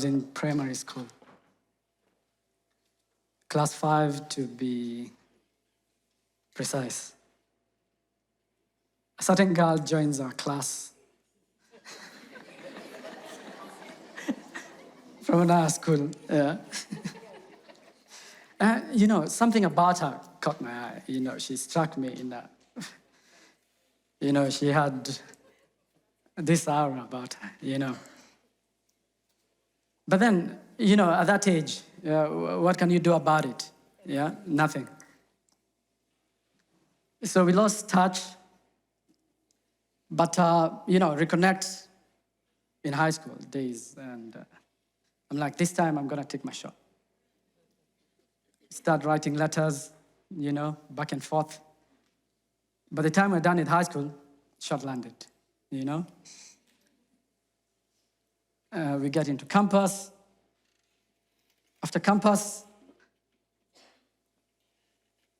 was in primary school. Class 5 to be precise. A certain girl joins our class from another school. Yeah. Something about her caught my eye. She struck me in that. She had this aura about her. But then, at that age, what can you do about it? Yeah, nothing. So we lost touch, but, reconnect in high school days. And I'm like, this time I'm gonna take my shot. Start writing letters, back and forth. By the time we're done in high school, shot landed, we get into campus. After campus,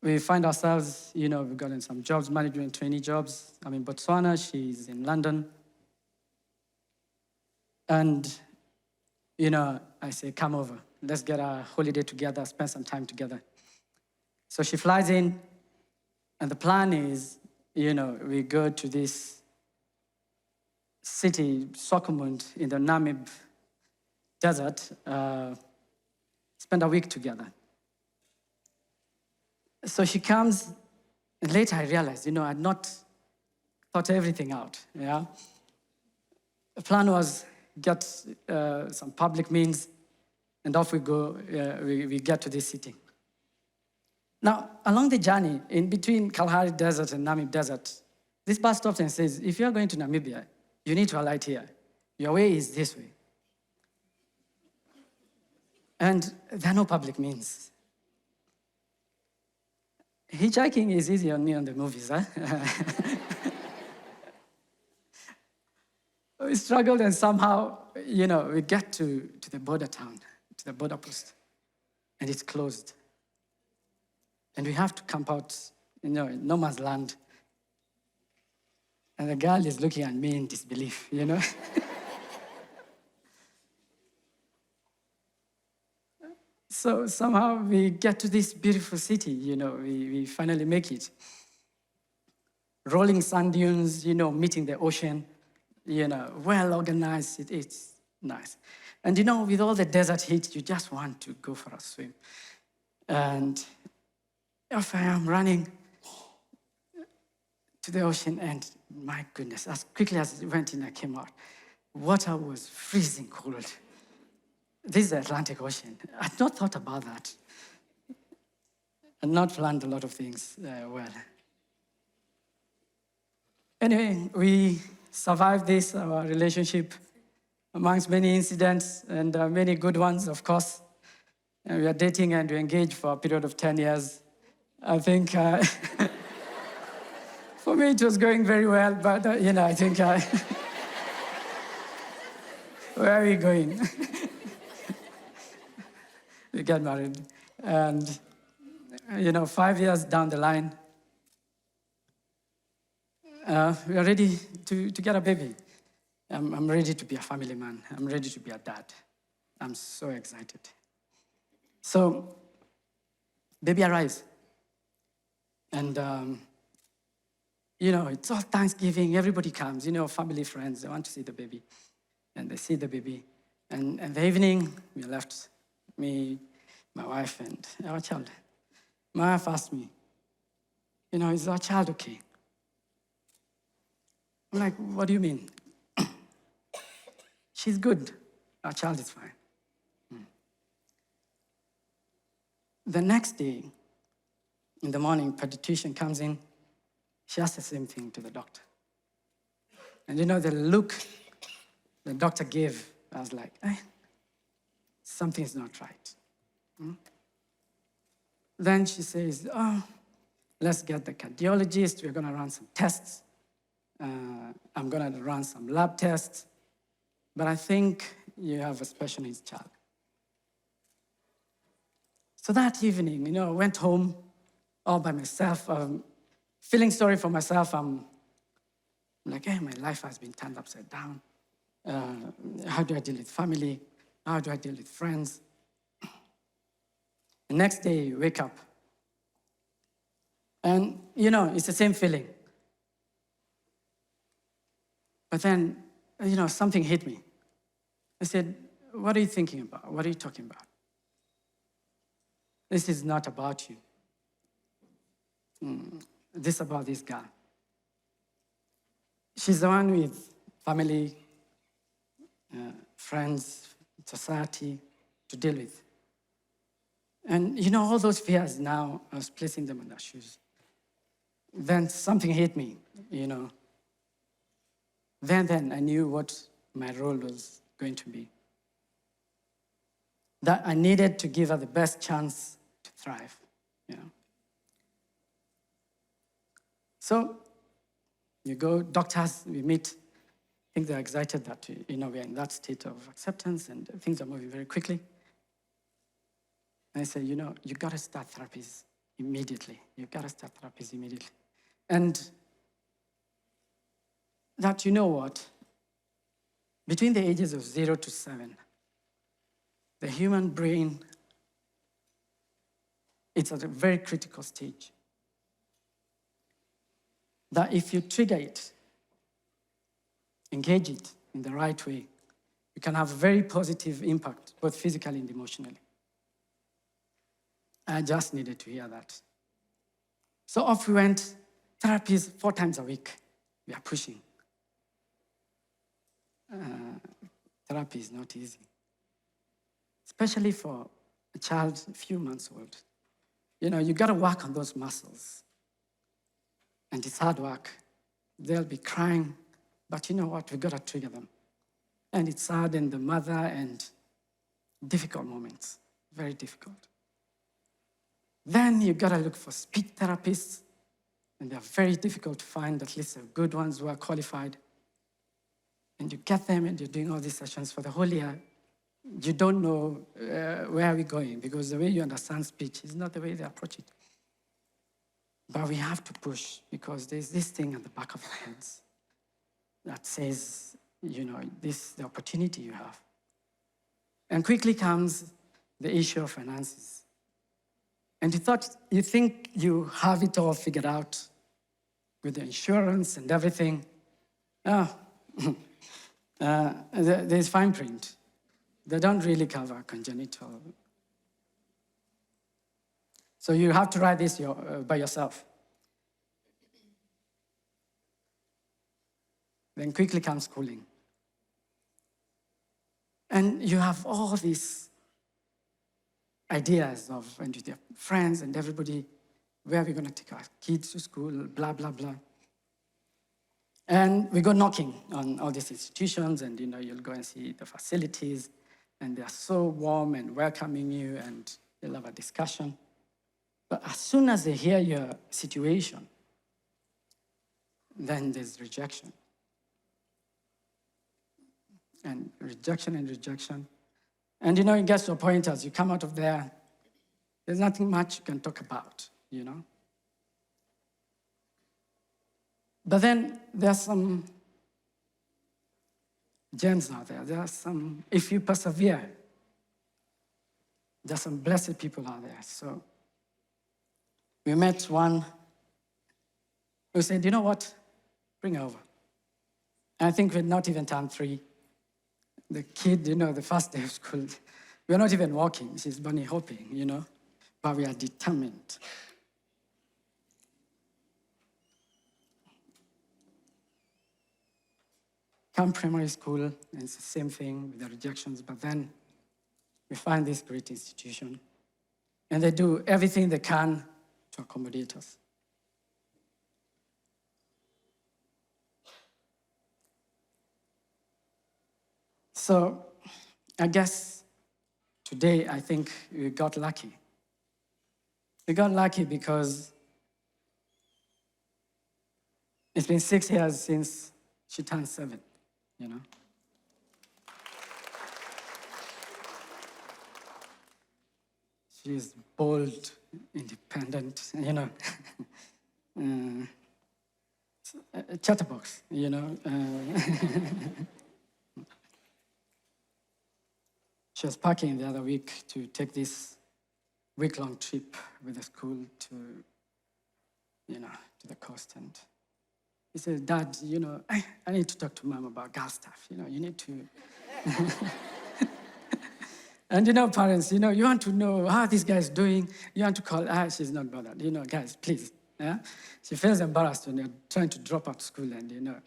we find ourselves, we've gotten some jobs, management trainee jobs. I'm in Botswana, she's in London. And, I say, come over. Let's get a holiday together, spend some time together. So she flies in, and the plan is, we go to this city, Swakopmund, in the Namib desert, spend a week together. So she comes, and later I realized, I had not thought everything out, yeah? The plan was get some public means, and off we go, we get to this city. Now, along the journey, in between Kalahari Desert and Namib Desert, this bus stops and says, if you're going to Namibia, you need to alight here. Your way is this way. And there are no public means. Hitchhiking is easy on me on the movies, huh? We struggled, and somehow, we get to the border town, to the border post, and it's closed. And we have to camp out, in no man's land. And the girl is looking at me in disbelief, So somehow we get to this beautiful city, we finally make it. Rolling sand dunes, meeting the ocean, well organized, it's nice. And with all the desert heat, you just want to go for a swim. And if I am running to the ocean, and my goodness, as quickly as it went in, I came out. Water was freezing cold. This is the Atlantic Ocean. I'd not thought about that. I'd not planned a lot of things well. Anyway, we survived this, our relationship, amongst many incidents and many good ones, of course. And we are dating and we engaged for a period of 10 years. I think, for me, it was going very well, but, I think, where are we going? We got married. And, 5 years down the line, we are ready to get a baby. I'm ready to be a family man. I'm ready to be a dad. I'm so excited. So, baby arrives. And, it's all Thanksgiving. Everybody comes, family, friends. They want to see the baby. And they see the baby. And in the evening, we left, me, my wife, and our child. My wife asked me, is our child okay? I'm like, what do you mean? She's good. Our child is fine. The next day, in the morning, pediatrician comes in. She asks the same thing to the doctor. And the look the doctor gave, I was like, something's not right. Then she says, let's get the cardiologist. We're going to run some tests. I'm going to run some lab tests. But I think you have a special needs child. So that evening, I went home all by myself, feeling sorry for myself. I'm like, my life has been turned upside down. How do I deal with family? How do I deal with friends? The next day, you wake up. And, it's the same feeling. But then, something hit me. I said, what are you thinking about? What are you talking about? This is not about you. This is about this girl. She's the one with family, friends, society to deal with. And all those fears now, I was placing them in their shoes. Then something hit me, Then I knew what my role was going to be. That I needed to give her the best chance to thrive, So you go, doctors, we meet. I think they're excited that, we're in that state of acceptance and things are moving very quickly. And I said, you got to start therapies immediately. And that, between the ages of 0 to 7, the human brain, it's at a very critical stage. That if you trigger it, engage it in the right way, you can have a very positive impact, both physically and emotionally. I just needed to hear that. So off we went, therapies 4 times a week. We are pushing. Therapy is not easy, especially for a child a few months old. You got to work on those muscles. And it's hard work. They'll be crying, but you know what? We got to trigger them. And it's hard in the mother and difficult moments, very difficult. Then you got to look for speech therapists, and they're very difficult to find, at least the good ones who are qualified. And you get them, and you're doing all these sessions for the whole year. You don't know where we're going, because the way you understand speech is not the way they approach it. But we have to push, because there's this thing at the back of our heads that says, this is the opportunity you have. And quickly comes the issue of finances. And you think you have it all figured out with the insurance and everything. There's fine print. They don't really cover congenital. So you have to write this by yourself. Then quickly comes schooling. And you have all these ideas of, and with your friends and everybody, where are we going to take our kids to school, blah, blah, blah. And we go knocking on all these institutions, and you'll go and see the facilities, and they're so warm and welcoming you, and they'll have a discussion. But as soon as they hear your situation, then there's rejection. And rejection and rejection. And it gets to a point as you come out of there, there's nothing much you can talk about, But then there's some gems out there. There are some, if you persevere, there's some blessed people out there. So we met one who said, you know what, bring her over. And I think we'd not even turned 3. The kid, the first day of school, we're not even walking. She's bunny hopping, but we are determined. Come primary school, and it's the same thing with the rejections, but then we find this great institution, and they do everything they can to accommodate us. So I guess today, I think we got lucky. We got lucky because it's been 6 years since she turned 7, She is bold, independent, chatterbox, She was packing the other week to take this week-long trip with the school to, to the coast. And he said, Dad, I need to talk to Mom about girl stuff. You need to. And parents, you want to know how this guy is doing. You want to call her. She's not bothered. Guys, please. Yeah? She feels embarrassed when you're trying to drop out of school, and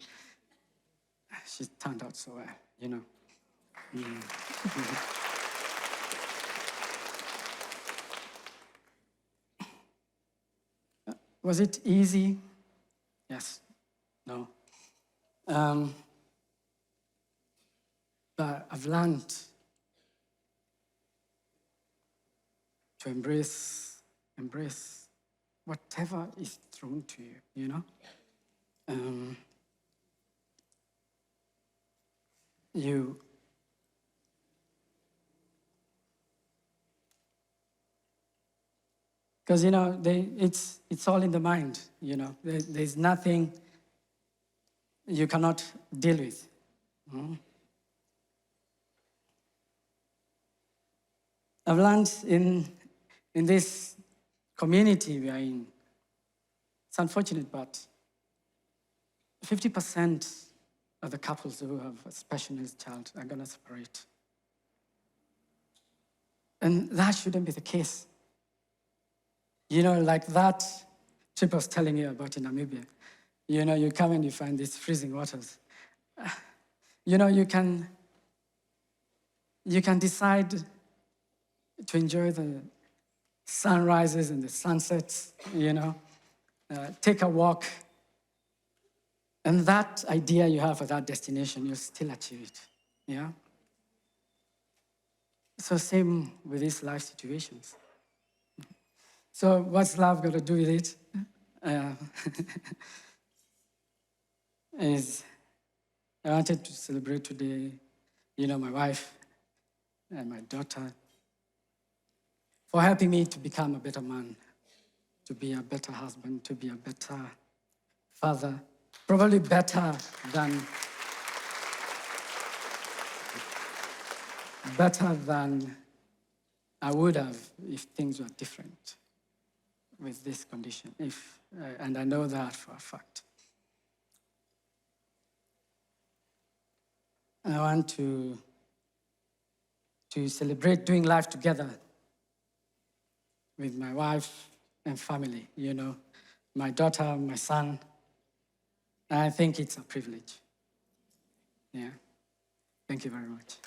she turned out so well. Was it easy? Yes. No. But I've learned to embrace whatever is thrown to you, because it's all in the mind. There's nothing you cannot deal with. I've learned in this community we are in, it's unfortunate, but 50% of the couples who have a special needs child are going to separate. And that shouldn't be the case. Like that trip I was telling you about in Namibia. You come and you find these freezing waters. You can decide to enjoy the sunrises and the sunsets, take a walk. And that idea you have for that destination, you'll still achieve it, yeah? So same with these life situations. So what's love got to do with it? Is I wanted to celebrate today, my wife and my daughter for helping me to become a better man, to be a better husband, to be a better father, probably better than I would have if things were different with this condition. And I know that for a fact. I want to celebrate doing life together with my wife and family, my daughter, my son. I think it's a privilege. Yeah. Thank you very much.